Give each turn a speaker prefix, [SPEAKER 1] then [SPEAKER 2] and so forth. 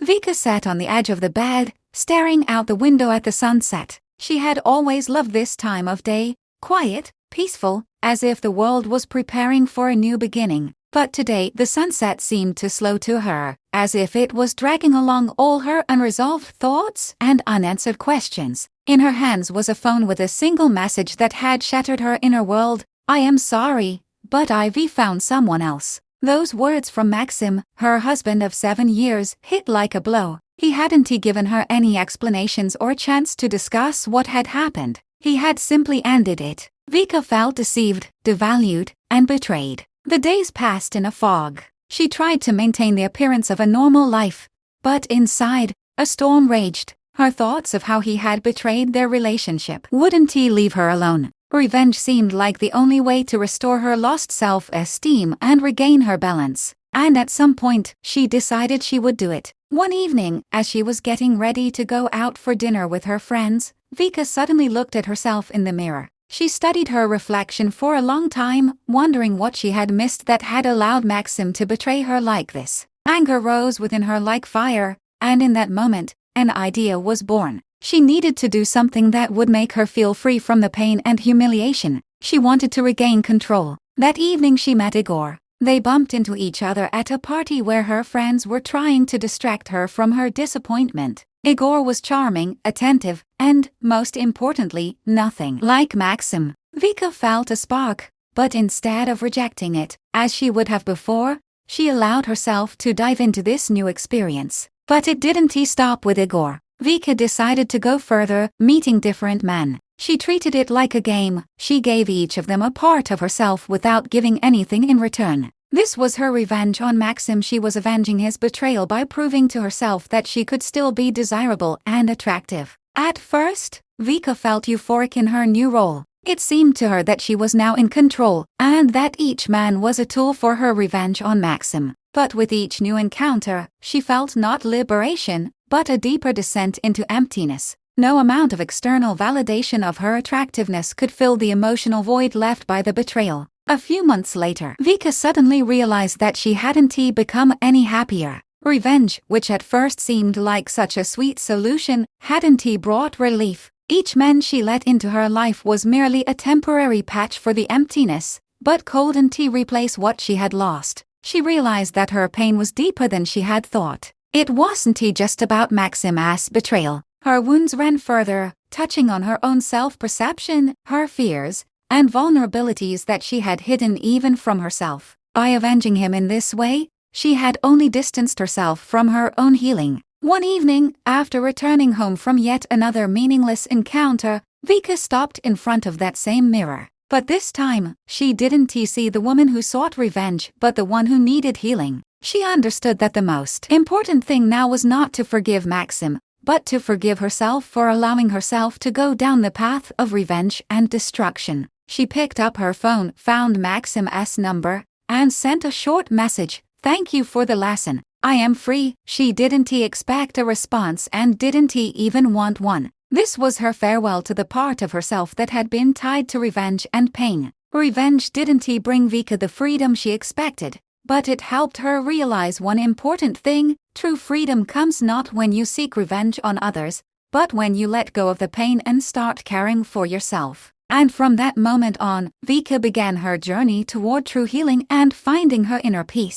[SPEAKER 1] Vika sat on the edge of the bed, staring out the window at the sunset. She had always loved this time of day, quiet, peaceful, as if the world was preparing for a new beginning. But today the sunset seemed to slow to her, as if it was dragging along all her unresolved thoughts and unanswered questions. In her hands was a phone with a single message that had shattered her inner world. "I am sorry, but Ivy found someone else." Those words from Maxim, her husband of 7 years, hit like a blow. He hadn't given her any explanations or chance to discuss what had happened. He had simply ended it. Vika felt deceived, devalued, and betrayed. The days passed in a fog. She tried to maintain the appearance of a normal life, but inside, a storm raged. Her thoughts of how he had betrayed their relationship wouldn't leave her alone. Revenge seemed like the only way to restore her lost self-esteem and regain her balance. And at some point, she decided she would do it. One evening, as she was getting ready to go out for dinner with her friends, Vika suddenly looked at herself in the mirror. She studied her reflection for a long time, wondering what she had missed that had allowed Maxim to betray her like this. Anger rose within her like fire, and in that moment, an idea was born. She needed to do something that would make her feel free from the pain and humiliation. She wanted to regain control. That evening she met Igor. They bumped into each other at a party where her friends were trying to distract her from her disappointment. Igor was charming, attentive, and, most importantly, nothing like Maxim. Vika felt a spark, but instead of rejecting it, as she would have before, she allowed herself to dive into this new experience. But it didn't stop with Igor. Vika decided to go further, meeting different men. She treated it like a game. She gave each of them a part of herself without giving anything in return. This was her revenge on Maxim. She was avenging his betrayal by proving to herself that she could still be desirable and attractive. At first, Vika felt euphoric in her new role. It seemed to her that she was now in control, and that each man was a tool for her revenge on Maxim. But with each new encounter, she felt not liberation, but a deeper descent into emptiness. No amount of external validation of her attractiveness could fill the emotional void left by the betrayal. A few months later, Vika suddenly realized that she hadn't become any happier. Revenge, which at first seemed like such a sweet solution, hadn't brought relief. Each man she let into her life was merely a temporary patch for the emptiness, but couldn't replace what she had lost. She realized that her pain was deeper than she had thought. It wasn't just about Maxim's betrayal. Her wounds ran further, touching on her own self-perception, her fears, and vulnerabilities that she had hidden even from herself. By avenging him in this way, she had only distanced herself from her own healing. One evening, after returning home from yet another meaningless encounter, Vika stopped in front of that same mirror. But this time, she didn't see the woman who sought revenge, but the one who needed healing. She understood that the most important thing now was not to forgive Maxim, but to forgive herself for allowing herself to go down the path of revenge and destruction. She picked up her phone, found Maxim's number, and sent a short message. "Thank you for the lesson. I am free." She didn't expect a response and didn't even want one. This was her farewell to the part of herself that had been tied to revenge and pain. Revenge didn't bring Vika the freedom she expected, but it helped her realize one important thing: true freedom comes not when you seek revenge on others, but when you let go of the pain and start caring for yourself. And from that moment on, Vika began her journey toward true healing and finding her inner peace.